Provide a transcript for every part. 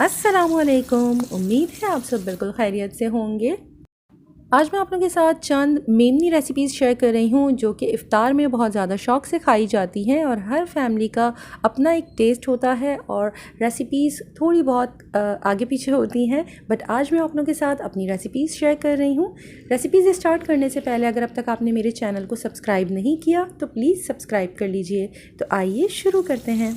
अस्सलामुअलैकुम। उम्मीद है आप सब बिल्कुल खैरियत से होंगे। आज मैं आप लोगों के साथ चंद मेमनी रेसिपीज़ शेयर कर रही हूँ जो कि इफ़्तार में बहुत ज़्यादा शौक़ से खाई जाती हैं और हर फैमिली का अपना एक टेस्ट होता है और रेसिपीज़ थोड़ी बहुत आगे पीछे होती हैं, बट आज मैं आप लोगों के साथ अपनी रेसिपीज़ शेयर कर रही हूँ। रेसिपीज़ स्टार्ट करने से पहले अगर अब तक आपने मेरे चैनल को सब्सक्राइब नहीं किया तो प्लीज़ सब्सक्राइब कर लीजिए। तो आइए शुरू करते हैं।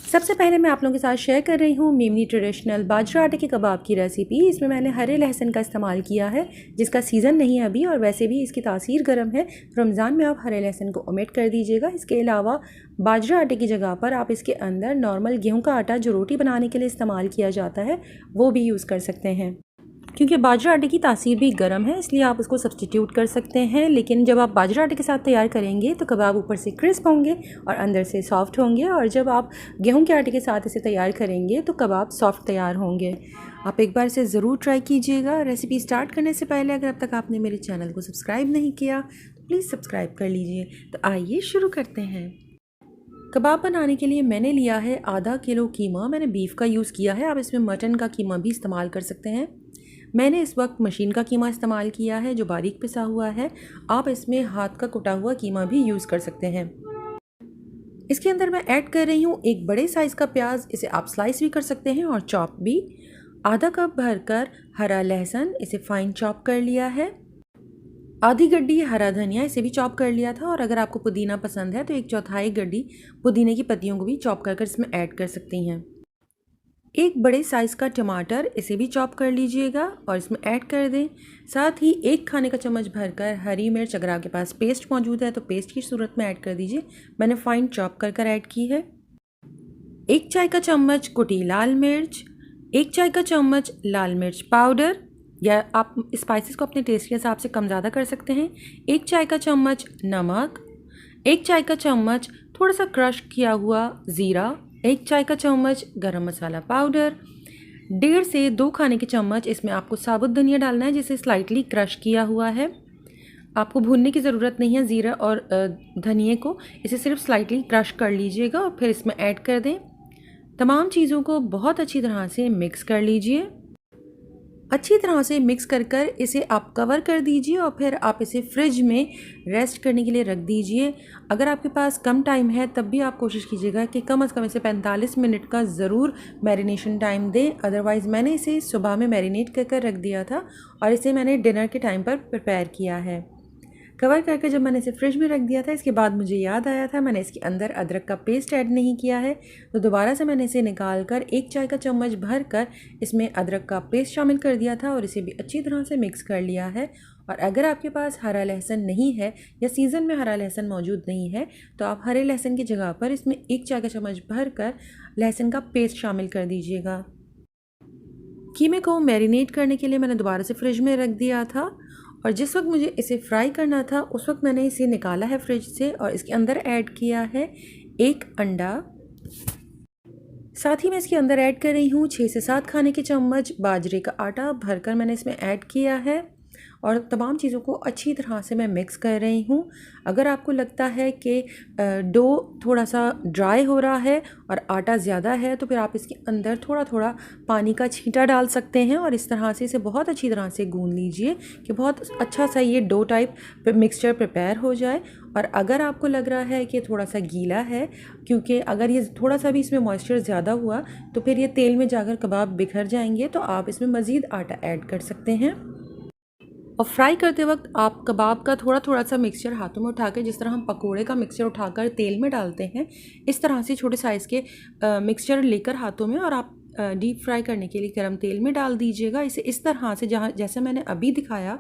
सबसे पहले मैं आप लोगों के साथ शेयर कर रही हूँ मेमनी ट्रेडिशनल बाजरा आटे के कबाब की रेसिपी। इसमें मैंने हरे लहसुन का इस्तेमाल किया है जिसका सीज़न नहीं है अभी, और वैसे भी इसकी तासीर गर्म है। रमज़ान में आप हरे लहसुन को ओमिट कर दीजिएगा। इसके अलावा बाजरा आटे की जगह पर आप इसके अंदर नॉर्मल गेहूँ का आटा जो रोटी बनाने के लिए इस्तेमाल किया जाता है वो भी यूज़ कर सकते हैं। क्योंकि बाजरा आटे की तासीर भी गर्म है इसलिए आप उसको सब्सटीट्यूट कर सकते हैं, लेकिन जब आप बाजरा आटे के साथ तैयार करेंगे तो कबाब ऊपर से क्रिस्प होंगे और अंदर से सॉफ्ट होंगे, और जब आप गेहूं के आटे के साथ इसे तैयार करेंगे तो कबाब सॉफ्ट तैयार होंगे। आप एक बार इसे ज़रूर ट्राई कीजिएगा। रेसिपी स्टार्ट करने से पहले अगर अब तक आपने मेरे चैनल को सब्सक्राइब नहीं किया तो प्लीज़ सब्सक्राइब कर लीजिए। तो आइए शुरू करते हैं। कबाब बनाने के लिए मैंने लिया है आधा किलो कीमा। मैंने बीफ का यूज़ किया है, आप इसमें मटन का कीमा भी इस्तेमाल कर सकते हैं। मैंने इस वक्त मशीन का कीमा इस्तेमाल किया है जो बारीक पिसा हुआ है। आप इसमें हाथ का कुटा हुआ कीमा भी यूज़ कर सकते हैं। इसके अंदर मैं ऐड कर रही हूँ एक बड़े साइज़ का प्याज, इसे आप स्लाइस भी कर सकते हैं और चॉप भी। आधा कप भरकर हरा लहसुन, इसे फाइन चॉप कर लिया है। आधी गड्डी हरा धनिया, इसे भी चॉप कर लिया था, और अगर आपको पुदीना पसंद है तो 1/4 गड्डी पुदीने की पत्तियों को भी चॉप कर इसमें ऐड कर सकती हैं। एक बड़े साइज़ का टमाटर, इसे भी चॉप कर लीजिएगा और इसमें ऐड कर दें। साथ ही 1 खाने का चम्मच भरकर हरी मिर्च, अगर आपके पास पेस्ट मौजूद है तो पेस्ट की सूरत में ऐड कर दीजिए। मैंने फाइन चॉप कर ऐड की है। 1 चाय का चम्मच कुटी लाल मिर्च, 1 चाय का चम्मच लाल मिर्च पाउडर, या आप स्पाइसेस को अपने टेस्ट के हिसाब से कम ज़्यादा कर सकते हैं। 1 चाय का चम्मच नमक, 1 चाय का चम्मच थोड़ा सा क्रश किया हुआ ज़ीरा, 1 चाय का चम्मच गरम मसाला पाउडर, 1.5 से 2 खाने के चम्मच इसमें आपको साबुत धनिया डालना है जिसे स्लाइटली क्रश किया हुआ है। आपको भूनने की ज़रूरत नहीं है ज़ीरा और धनिए को, इसे सिर्फ स्लाइटली क्रश कर लीजिएगा और फिर इसमें ऐड कर दें। तमाम चीज़ों को बहुत अच्छी तरह से मिक्स कर लीजिए। अच्छी तरह से मिक्स कर इसे आप कवर कर दीजिए और फिर आप इसे फ्रिज में रेस्ट करने के लिए रख दीजिए। अगर आपके पास कम टाइम है तब भी आप कोशिश कीजिएगा कि कम से कम इसे 45 मिनट का ज़रूर मैरिनेशन टाइम दें। अदरवाइज़ मैंने इसे सुबह में मैरिनेट कर रख दिया था और इसे मैंने डिनर के टाइम पर प्रिपेयर किया है। कवर करके जब मैंने इसे फ्रिज में रख दिया था, इसके बाद मुझे याद आया था मैंने इसके अंदर अदरक का पेस्ट ऐड नहीं किया है, तो दोबारा से मैंने इसे निकाल कर 1 चाय का चम्मच भर कर इसमें अदरक का पेस्ट शामिल कर दिया था और इसे भी अच्छी तरह से मिक्स कर लिया है। और अगर आपके पास हरा लहसुन नहीं है या सीज़न में हरा लहसुन मौजूद नहीं है तो आप हरे लहसुन की जगह पर इसमें 1 चाय का चम्मच भर कर लहसुन का पेस्ट शामिल कर दीजिएगा। कीमे को मैरिनेट करने के लिए मैंने दोबारा से फ्रिज में रख दिया था, और जिस वक्त मुझे इसे फ्राई करना था उस वक्त मैंने इसे निकाला है फ्रिज से और इसके अंदर ऐड किया है 1 अंडा। साथ ही मैं इसके अंदर ऐड कर रही हूँ 6 से 7 खाने के चम्मच बाजरे का आटा भरकर मैंने इसमें ऐड किया है, और तमाम चीज़ों को अच्छी तरह से मैं मिक्स कर रही हूँ। अगर आपको लगता है कि डो थोड़ा सा ड्राई हो रहा है और आटा ज़्यादा है तो फिर आप इसके अंदर थोड़ा थोड़ा पानी का छींटा डाल सकते हैं और इस तरह से इसे बहुत अच्छी तरह से गूंद लीजिए कि बहुत अच्छा सा ये डो टाइप मिक्सचर प्रिपेयर हो जाए। और अगर आपको लग रहा है कि थोड़ा सा गीला है, क्योंकि अगर ये थोड़ा सा भी इसमें मॉइस्चर ज़्यादा हुआ तो फिर ये तेल में जाकर कबाब बिखर जाएंगे, तो आप इसमें मज़ीद आटा ऐड कर सकते हैं। और फ्राई करते वक्त आप कबाब का थोड़ा थोड़ा सा मिक्सचर हाथों में उठाकर, जिस तरह हम पकोड़े का मिक्सचर उठाकर तेल में डालते हैं, इस तरह से छोटे साइज़ के मिक्सचर लेकर हाथों में और आप डीप फ्राई करने के लिए गर्म तेल में डाल दीजिएगा। इसे इस तरह से जैसे मैंने अभी दिखाया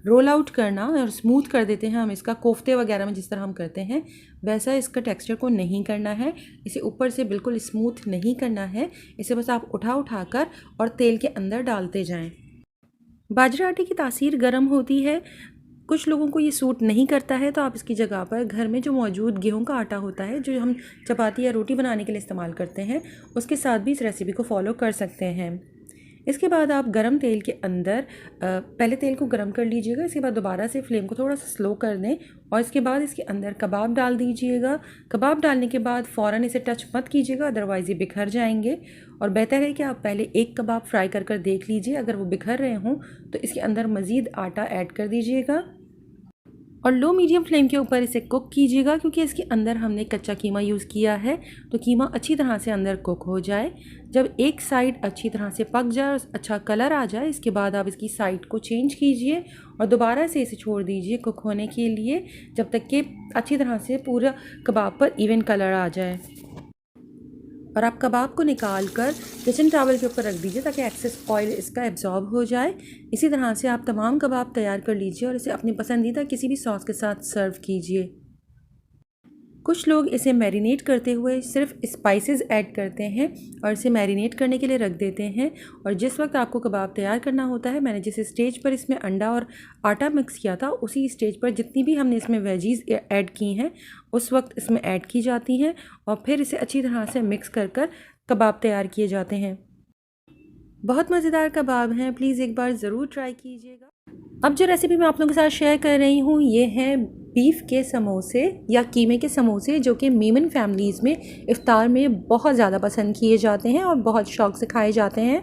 रोल आउट करना और स्मूथ कर देते हैं हम इसका, कोफ्ते वगैरह में जिस तरह हम करते हैं वैसा इसका टेक्सचर को नहीं करना है। इसे ऊपर से बिल्कुल स्मूथ नहीं करना है, इसे बस आप उठा कर और तेल के अंदर डालते जाएँ। बाजरा आटे की तासीर गर्म होती है, कुछ लोगों को ये सूट नहीं करता है, तो आप इसकी जगह पर घर में जो मौजूद गेहूं का आटा होता है जो हम चपाती या रोटी बनाने के लिए इस्तेमाल करते हैं उसके साथ भी इस रेसिपी को फॉलो कर सकते हैं। इसके बाद आप गरम तेल के अंदर पहले तेल को गरम कर लीजिएगा। इसके बाद दोबारा से फ्लेम को थोड़ा सा स्लो कर दें और इसके बाद इसके अंदर कबाब डाल दीजिएगा। कबाब डालने के बाद फ़ौरन इसे टच मत कीजिएगा, अदरवाइज़ ये बिखर जाएंगे। और बेहतर है कि आप पहले एक कबाब फ्राई कर देख लीजिए, अगर वो बिखर रहे हों तो इसके अंदर मज़ीद आटा ऐड कर दीजिएगा और लो मीडियम फ्लेम के ऊपर इसे कुक कीजिएगा, क्योंकि इसके अंदर हमने कच्चा कीमा यूज़ किया है। तो कीमा अच्छी तरह से अंदर कुक हो जाए। जब एक साइड अच्छी तरह से पक जाए और अच्छा कलर आ जाए, इसके बाद आप इसकी साइड को चेंज कीजिए और दोबारा से इसे छोड़ दीजिए कुक होने के लिए, जब तक कि अच्छी तरह से पूरा कबाब पर इवन कलर आ जाए। और आप कबाब को निकाल कर किचन टॉवल के ऊपर रख दीजिए ताकि एक्सेस ऑयल इसका एब्जॉर्ब हो जाए। इसी तरह से आप तमाम कबाब तैयार कर लीजिए और इसे अपनी पसंदीदा किसी भी सॉस के साथ सर्व कीजिए। कुछ लोग इसे मैरिनेट करते हुए सिर्फ स्पाइसेस ऐड करते हैं और इसे मैरिनेट करने के लिए रख देते हैं। और जिस वक्त आपको कबाब तैयार करना होता है, मैंने जिस स्टेज पर इसमें अंडा और आटा मिक्स किया था, उसी स्टेज पर जितनी भी हमने इसमें वेजीज़ ऐड की हैं उस वक्त इसमें ऐड की जाती हैं और फिर इसे अच्छी तरह से मिक्स कर कबाब तैयार किए जाते हैं। बहुत मज़ेदार कबाब हैं, प्लीज़ एक बार ज़रूर ट्राई कीजिएगा। अब जो रेसिपी मैं आप लोगों के साथ शेयर कर रही हूँ, ये है बीफ के समोसे या कीमे के समोसे, जो कि मेमन फैमिलीज़ में इफ्तार में बहुत ज़्यादा पसंद किए जाते हैं और बहुत शौक़ से खाए जाते हैं।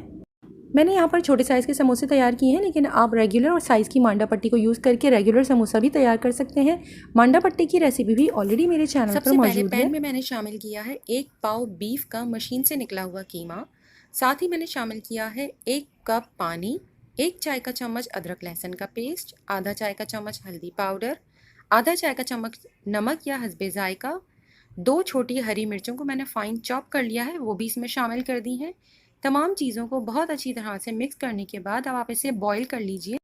मैंने यहाँ पर छोटे साइज़ के समोसे तैयार किए हैं, लेकिन आप रेगुलर और साइज़ की मांडा पट्टी को यूज़ करके रेगुलर समोसा भी तैयार कर सकते हैं। मांडा पट्टी की रेसिपी भी ऑलरेडी मेरे चैनल पर मौजूद है। सबसे पहले पैन में मैंने शामिल किया है 1 पाव बीफ का मशीन से निकला हुआ कीमा। साथ ही मैंने शामिल किया है 1 कप पानी, 1 चाय का चम्मच अदरक लहसुन का पेस्ट, आधा चाय का चम्मच हल्दी पाउडर, आधा चाय का चम्मच नमक या हस्बे जायका, 2 छोटी हरी मिर्चों को मैंने फाइन चॉप कर लिया है, वो भी इसमें शामिल कर दी हैं। तमाम चीज़ों को बहुत अच्छी तरह से मिक्स करने के बाद अब आप इसे बॉईल कर लीजिए।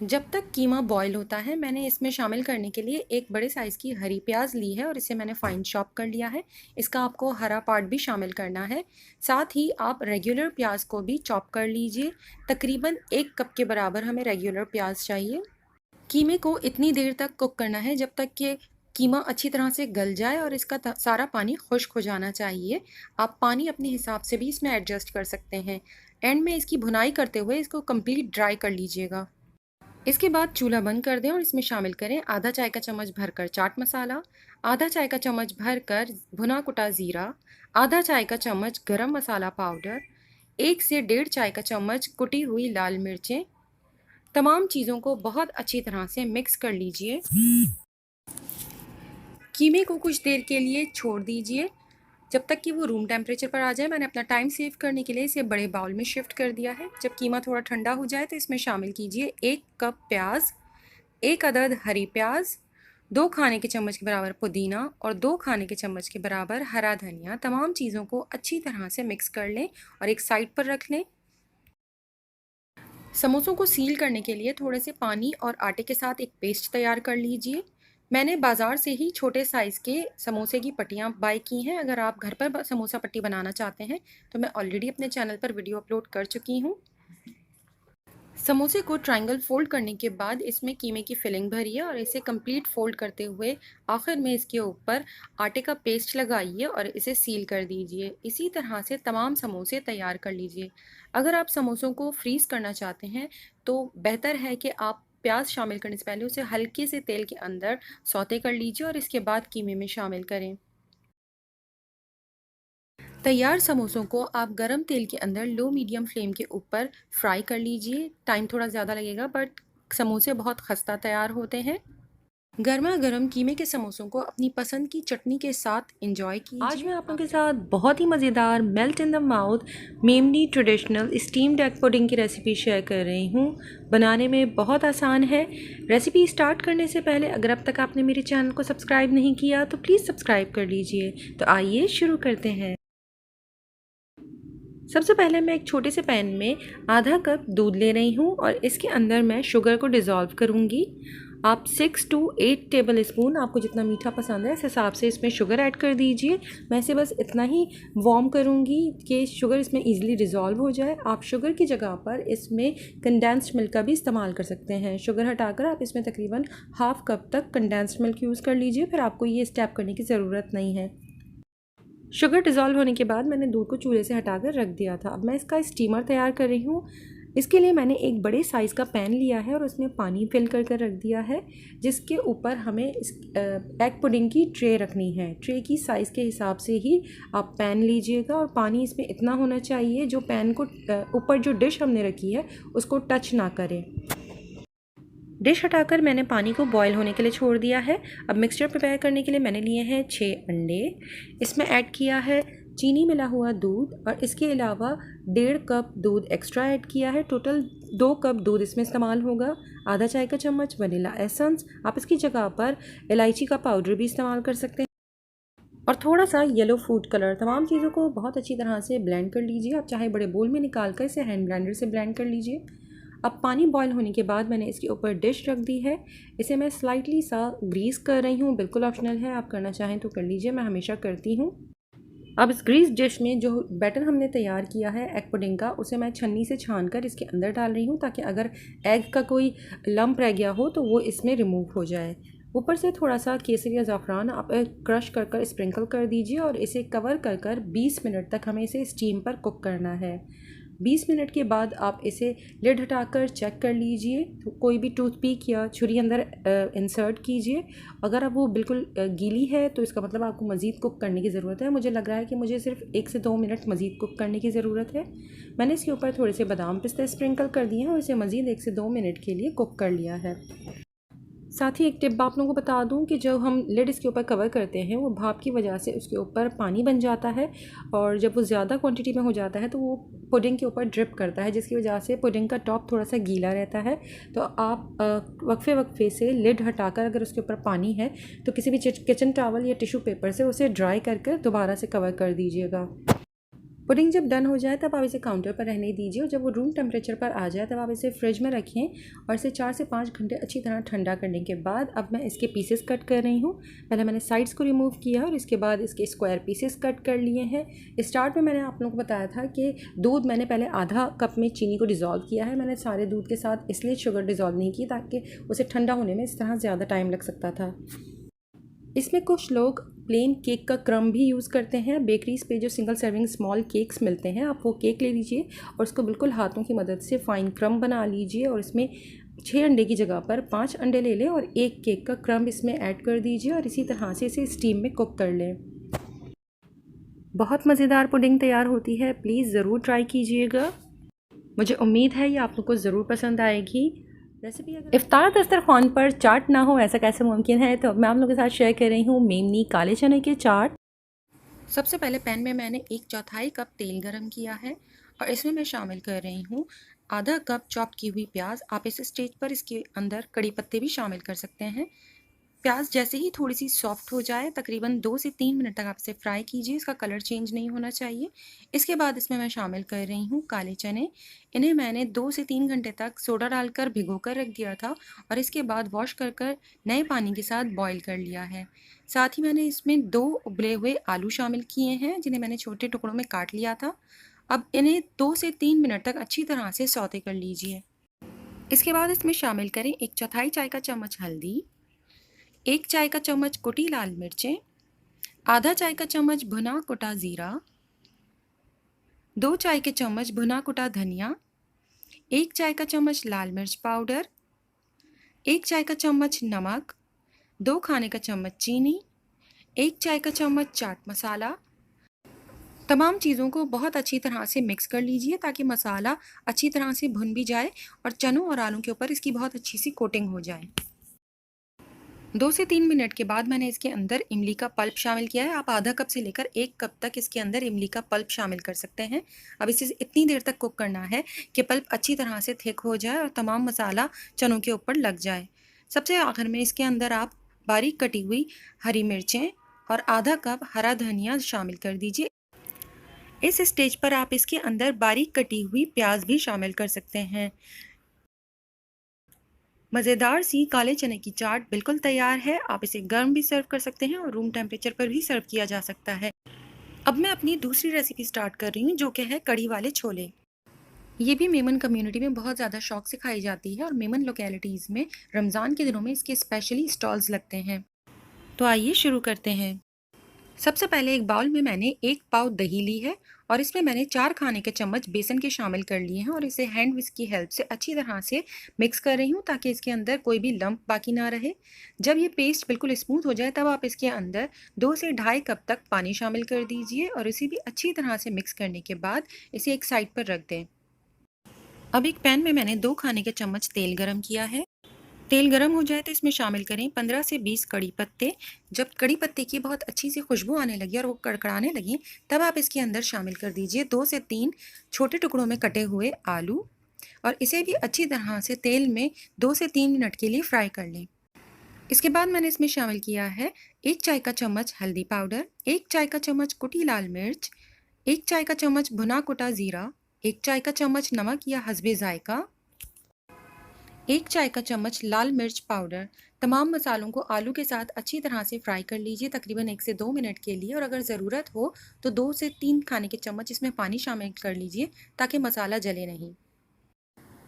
जब तक कीमा बॉईल होता है, मैंने इसमें शामिल करने के लिए एक बड़े साइज़ की हरी प्याज ली है और इसे मैंने फाइन चॉप कर लिया है। इसका आपको हरा पार्ट भी शामिल करना है। साथ ही आप रेगुलर प्याज को भी चॉप कर लीजिए। तकरीबन 1 कप के बराबर हमें रेगुलर प्याज चाहिए। कीमे को इतनी देर तक कुक करना है जब तक कि कीमा अच्छी तरह से गल जाए और इसका सारा पानी खुश्क हो जाना चाहिए। आप पानी अपने हिसाब से भी इसमें एडजस्ट कर सकते हैं। एंड में इसकी भुनाई करते हुए इसको कंप्लीट ड्राई कर लीजिएगा। इसके बाद चूल्हा बंद कर दें और इसमें शामिल करें आधा चाय का चम्मच भरकर चाट मसाला, आधा चाय का चम्मच भरकर भुना कुटा ज़ीरा, आधा चाय का चम्मच गरम मसाला पाउडर, 1 से 1.5 चाय का चम्मच कुटी हुई लाल मिर्चें। तमाम चीज़ों को बहुत अच्छी तरह से मिक्स कर लीजिए। कीमे को कुछ देर के लिए छोड़ दीजिए जब तक कि वो रूम टेम्परेचर पर आ जाए। मैंने अपना टाइम सेव करने के लिए इसे बड़े बाउल में शिफ्ट कर दिया है। जब कीमा थोड़ा ठंडा हो जाए तो इसमें शामिल कीजिए 1 कप प्याज, 1 अदद हरी प्याज, 2 खाने के चम्मच के बराबर पुदीना और 2 खाने के चम्मच के बराबर हरा धनिया। तमाम चीज़ों को अच्छी तरह से मिक्स कर लें और एक साइड पर रख लें। समोसों को सील करने के लिए थोड़े से पानी और आटे के साथ एक पेस्ट तैयार कर लीजिए। मैंने बाज़ार से ही छोटे साइज़ के समोसे की पट्टियाँ बाय की हैं। अगर आप घर पर समोसा पट्टी बनाना चाहते हैं तो मैं ऑलरेडी अपने चैनल पर वीडियो अपलोड कर चुकी हूँ। समोसे को ट्रायंगल फोल्ड करने के बाद इसमें कीमे की फिलिंग भरिए और इसे कंप्लीट फोल्ड करते हुए आखिर में इसके ऊपर आटे का पेस्ट लगाइए और इसे सील कर दीजिए। इसी तरह से तमाम समोसे तैयार कर लीजिए। अगर आप समोसों को फ्रीज़ करना चाहते हैं तो बेहतर है कि आप प्याज शामिल करने से पहले उसे हल्के से तेल के अंदर सौते कर लीजिए और इसके बाद कीमे में शामिल करें। तैयार समोसों को आप गरम तेल के अंदर लो मीडियम फ्लेम के ऊपर फ्राई कर लीजिए। टाइम थोड़ा ज़्यादा लगेगा बट समोसे बहुत खस्ता तैयार होते हैं। गर्मा गर्म कीमे के समोसों को अपनी पसंद की चटनी के साथ एंजॉय कीजिए। आज मैं आप लोगों के साथ बहुत ही मज़ेदार melt in the mouth Memoni traditional steamed egg pudding की रेसिपी शेयर कर रही हूँ। बनाने में बहुत आसान है। रेसिपी स्टार्ट करने से पहले अगर अब तक आपने मेरे चैनल को सब्सक्राइब नहीं किया तो प्लीज़ सब्सक्राइब कर लीजिए। तो आइए शुरू करते हैं। सबसे पहले मैं एक छोटे से पैन में आधा कप दूध ले रही हूँ और इसके अंदर मैं शुगर को डिज़ोल्व करूँगी। आप 6 to 8 टेबल स्पून, आपको जितना मीठा पसंद है इस हिसाब से इसमें शुगर ऐड कर दीजिए। मैं इसे बस इतना ही वार्म करूँगी कि शुगर इसमें ईज़िली डिज़ोल्व हो जाए। आप शुगर की जगह पर इसमें कंडेंस्ड मिल्क का भी इस्तेमाल कर सकते हैं। शुगर हटाकर आप इसमें तकरीबन हाफ़ कप तक कंडेंस्ड मिल्क यूज़ कर लीजिए। फिर आपको ये स्टेप करने की ज़रूरत नहीं है। शुगर डिज़ोल्व होने के बाद मैंने दूध को चूल्हे से हटाकर रख दिया था। अब मैं इसका स्टीमर तैयार कर रही हूँ। इसके लिए मैंने एक बड़े साइज़ का पैन लिया है और उसमें पानी फिल कर रख दिया है, जिसके ऊपर हमें इस एग पुडिंग की ट्रे रखनी है। ट्रे की साइज़ के हिसाब से ही आप पैन लीजिएगा और पानी इसमें इतना होना चाहिए जो पैन को ऊपर जो डिश हमने रखी है उसको टच ना करे। डिश हटाकर मैंने पानी को बॉईल होने के लिए छोड़ दिया है। अब मिक्सचर प्रिपेयर करने के लिए मैंने लिए हैं 6 अंडे। इसमें ऐड किया है चीनी मिला हुआ दूध और इसके अलावा 1.5 कप दूध एक्स्ट्रा ऐड किया है। टोटल 2 कप दूध इसमें इस्तेमाल होगा। आधा चाय का चम्मच वनीला एसेंस, आप इसकी जगह पर इलायची का पाउडर भी इस्तेमाल कर सकते हैं, और थोड़ा सा येलो फूड कलर। तमाम चीज़ों को बहुत अच्छी तरह से ब्लेंड कर लीजिए। आप चाहे बड़े बोल में निकाल कर इसे हैंड ब्लेंडर से ब्लेंड कर लीजिए। अब पानी बॉईल होने के बाद मैंने इसके ऊपर डिश रख दी है। इसे मैं स्लाइटली सा ग्रीस कर रही हूँ, बिल्कुल ऑप्शनल है, आप करना चाहें तो कर लीजिए, मैं हमेशा करती हूँ। अब इस ग्रीस डिश में जो बैटर हमने तैयार किया है एग पुडिंग का, उसे मैं छन्नी से छान कर इसके अंदर डाल रही हूँ, ताकि अगर एग का कोई लम्प रह गया हो तो वो इसमें रिमूव हो जाए। ऊपर से थोड़ा सा केसर या ज़ाफ़रान आप क्रश कर स्प्रिंकल कर दीजिए और इसे कवर कर 20 मिनट तक हमें इसे स्टीम पर कुक करना है। 20 मिनट के बाद आप इसे लिड हटाकर चेक कर लीजिए। तो कोई भी टूथपिक या छुरी अंदर इंसर्ट कीजिए। अगर अब वो बिल्कुल गीली है तो इसका मतलब आपको मज़ीद कुक करने की ज़रूरत है। मुझे लग रहा है कि मुझे सिर्फ 1 से 2 मिनट मज़ीद कुक करने की ज़रूरत है। मैंने इसके ऊपर थोड़े से बादाम पिस्ते स्प्रिंकल कर दिए हैं और इसे मज़ीद 1 से 2 मिनट के लिए कुक कर लिया है। साथ ही एक टिप आप लोगों को बता दूं कि जब हम लिड इसके ऊपर कवर करते हैं, वो भाप की वजह से उसके ऊपर पानी बन जाता है, और जब वो ज़्यादा क्वांटिटी में हो जाता है तो वो पुडिंग के ऊपर ड्रिप करता है, जिसकी वजह से पुडिंग का टॉप थोड़ा सा गीला रहता है। तो आप वक्फे वक्फे से लिड हटाकर अगर उसके ऊपर पानी है तो किसी भी किचन टॉवल या टिश्यू पेपर से उसे ड्राई कर दोबारा से कवर कर दीजिएगा। पुडिंग जब डन हो जाए तब आप इसे काउंटर पर रहने दीजिए, और जब वो रूम टेम्परेचर पर आ जाए तब आप इसे फ्रिज में रखें और इसे 4 से 5 घंटे अच्छी तरह ठंडा करने के बाद अब मैं इसके पीसेस कट कर रही हूँ। पहले मैंने साइड्स को रिमूव किया और इसके बाद इसके स्क्वायर पीसेस कट कर लिए हैं। स्टार्ट में मैंने आप लोगों को बताया था कि दूध मैंने पहले आधा कप में चीनी को डिज़ोल्व किया है। मैंने सारे दूध के साथ इसलिए शुगर डिज़ोल्व नहीं की ताकि उसे ठंडा होने में इस तरह ज़्यादा टाइम लग सकता था। इसमें कुछ लोग प्लेन केक का क्रम भी यूज़ करते हैं। बेकरीज़ पे जो सिंगल सर्विंग स्मॉल केक्स मिलते हैं, आप वो केक ले लीजिए और उसको बिल्कुल हाथों की मदद से फ़ाइन क्रम बना लीजिए, और इसमें 6 अंडे की जगह पर 5 अंडे ले लें और एक केक का क्रम इसमें ऐड कर दीजिए और इसी तरह से इसे स्टीम में कुक कर लें। बहुत मज़ेदार पुडिंग तैयार होती है, प्लीज़ ज़रूर ट्राई कीजिएगा। मुझे उम्मीद है ये आप लोग को ज़रूर पसंद आएगी। रेसिपी अगर इफ्तार दस्तरखान पर चाट ना हो ऐसा कैसे मुमकिन है, तो मैं आप लोगों के साथ शेयर कर रही हूँ मेमनी काले चने के चाट। सबसे पहले पैन में मैंने 1/4 कप तेल गरम किया है और इसमें मैं शामिल कर रही हूँ आधा कप चॉप की हुई प्याज। आप इस स्टेज पर इसके अंदर कड़ी पत्ते भी शामिल कर सकते हैं। प्याज जैसे ही थोड़ी सी सॉफ्ट हो जाए, तकरीबन 2 से 3 मिनट तक आप इसे फ्राई कीजिए, इसका कलर चेंज नहीं होना चाहिए। इसके बाद इसमें मैं शामिल कर रही हूँ काले चने। इन्हें मैंने 2 से 3 घंटे तक सोडा डालकर भिगो कर रख दिया था और इसके बाद वॉश कर नए पानी के साथ बॉईल कर लिया है। साथ ही मैंने इसमें 2 उबले हुए आलू शामिल किए हैं, जिन्हें मैंने छोटे टुकड़ों में काट लिया था। अब इन्हें 2 से 3 मिनट तक अच्छी तरह से सौते कर लीजिए। इसके बाद इसमें शामिल करें 1/4 चाय का चम्मच हल्दी, 1 चाय का चम्मच कुटी लाल मिर्चें, आधा चाय का चम्मच भुना कुटा ज़ीरा, 2 चाय के चम्मच भुना कुटा धनिया, 1 चाय का चम्मच लाल मिर्च पाउडर, 1 चाय का चम्मच नमक, 2 खाने का चम्मच चीनी, 1 चाय का चम्मच चाट मसाला। तमाम चीज़ों को बहुत अच्छी तरह से मिक्स कर लीजिए ताकि मसाला अच्छी तरह से भुन भी जाए और चनों और आलू के ऊपर इसकी बहुत अच्छी सी कोटिंग हो जाए। 2 से 3 मिनट के बाद मैंने इसके अंदर इमली का पल्प शामिल किया है। आप आधा कप से लेकर 1 कप तक इसके अंदर इमली का पल्प शामिल कर सकते हैं। अब इसे इतनी देर तक कुक करना है कि पल्प अच्छी तरह से थिक हो जाए और तमाम मसाला चनों के ऊपर लग जाए। सबसे आखिर में इसके अंदर आप बारीक कटी हुई हरी मिर्चें और आधा कप हरा धनिया शामिल कर दीजिए। इस स्टेज पर आप इसके अंदर बारीक कटी हुई प्याज भी शामिल कर सकते हैं। मज़ेदार सी काले चने की चाट बिल्कुल तैयार है। आप इसे गर्म भी सर्व कर सकते हैं और रूम टेम्परेचर पर भी सर्व किया जा सकता है। अब मैं अपनी दूसरी रेसिपी स्टार्ट कर रही हूँ, जो कि है कड़ी वाले छोले। ये भी मेमन कम्युनिटी में बहुत ज़्यादा शौक से खाई जाती है और मेमन लोकेलिटीज़ में रमज़ान के दिनों में इसके स्पेशली स्टॉल्स लगते हैं। तो आइए शुरू करते हैं। सबसे पहले एक बाउल में मैंने 1 पाव दही ली है और इसमें मैंने 4 खाने के चम्मच बेसन के शामिल कर लिए हैं और इसे हैंड विस्क की हेल्प से अच्छी तरह से मिक्स कर रही हूँ ताकि इसके अंदर कोई भी लंप बाकी ना रहे। जब ये पेस्ट बिल्कुल स्मूथ हो जाए तब आप इसके अंदर 2 से ढाई कप तक पानी शामिल कर दीजिए और इसे भी अच्छी तरह से मिक्स करने के बाद इसे एक साइड पर रख दें। अब एक पैन में मैंने 2 खाने के चम्मच तेल गरम किया है। तेल गरम हो जाए तो इसमें शामिल करें 15 से 20 कड़ी पत्ते। जब कड़ी पत्ते की बहुत अच्छी सी खुशबू आने लगी और वो कड़कड़ाने लगी तब आप इसके अंदर शामिल कर दीजिए 2 से 3 छोटे टुकड़ों में कटे हुए आलू और इसे भी अच्छी तरह से तेल में 2 से 3 मिनट के लिए फ्राई कर लें। इसके बाद मैंने इसमें शामिल किया है 1 चाय का चम्मच हल्दी पाउडर, 1 चाय का चम्मच कुटी लाल मिर्च, 1 चाय का चम्मच भुना कुटा ज़ीरा, 1 चाय का चम्मच नमक या हस्बे जायका, 1 चाय का चम्मच लाल मिर्च पाउडर। तमाम मसालों को आलू के साथ अच्छी तरह से फ्राई कर लीजिए तकरीबन 1 से 2 मिनट के लिए और अगर ज़रूरत हो तो 2 से 3 खाने के चम्मच इसमें पानी शामिल कर लीजिए ताकि मसाला जले नहीं।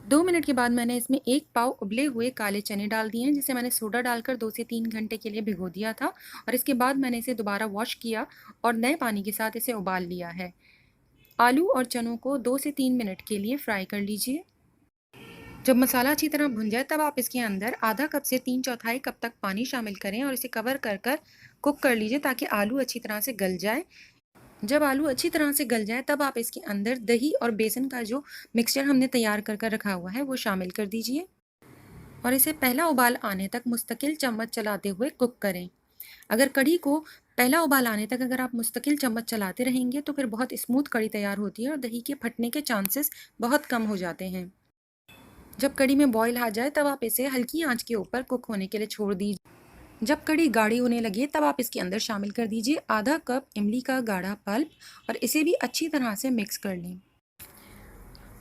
2 मिनट के बाद मैंने इसमें 1 पाव उबले हुए काले चने डाल दिए हैं जिसे मैंने सोडा डालकर 2 से 3 घंटे के लिए भिगो दिया था और इसके बाद मैंने इसे दोबारा वॉश किया और नए पानी के साथ इसे उबाल लिया है। आलू और चनों को 2 से 3 मिनट के लिए फ्राई कर लीजिए। जब मसाला अच्छी तरह भुन जाए तब आप इसके अंदर आधा कप से 3/4 कप तक पानी शामिल करें और इसे कवर कर कर कुक कर लीजिए ताकि आलू अच्छी तरह से गल जाए। जब आलू अच्छी तरह से गल जाए तब आप इसके अंदर दही और बेसन का जो मिक्सचर हमने तैयार कर कर रखा हुआ है वो शामिल कर दीजिए और इसे पहला उबाल आने तक मुस्तकिल चम्मच चलाते हुए कुक करें। अगर कढ़ी को पहला उबाल आने तक अगर आप मुस्तकिल चम्मच चलाते रहेंगे तो फिर बहुत स्मूथ कढ़ी तैयार होती है और दही के फटने के चांसेस बहुत कम हो जाते हैं। जब कढ़ी में बॉईल आ जाए तब आप इसे हल्की आंच के ऊपर कुक होने के लिए छोड़ दीजिए। जब कढ़ी गाढ़ी होने लगे तब आप इसके अंदर शामिल कर दीजिए आधा कप इमली का गाढ़ा पल्प और इसे भी अच्छी तरह से मिक्स कर लें।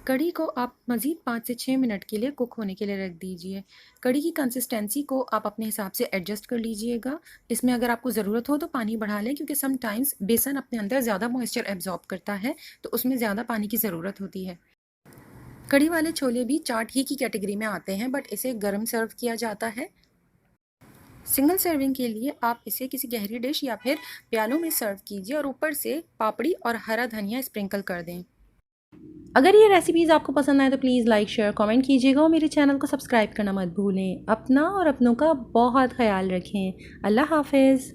कढ़ी को आप मज़ीद 5 से 6 मिनट के लिए कुक होने के लिए रख दीजिए। कढ़ी की कंसिस्टेंसी को आप अपने हिसाब से एडजस्ट कर लीजिएगा। इसमें अगर आपको ज़रूरत हो तो पानी बढ़ा लें क्योंकि समटाइम्स बेसन अपने अंदर ज़्यादा मॉइस्चर एब्जॉर्ब करता है तो उसमें ज़्यादा पानी की ज़रूरत होती है। कढ़ी वाले छोले भी चाट ही की कैटेगरी में आते हैं बट इसे गर्म सर्व किया जाता है। सिंगल सर्विंग के लिए आप इसे किसी गहरी डिश या फिर प्यालों में सर्व कीजिए और ऊपर से पापड़ी और हरा धनिया स्प्रिंकल कर दें। अगर ये रेसिपीज़ आपको पसंद आए तो प्लीज़ लाइक शेयर कमेंट कीजिएगा और मेरे चैनल को सब्सक्राइब करना मत भूलें। अपना और अपनों का बहुत ख्याल रखें। अल्लाह हाफ़िज़।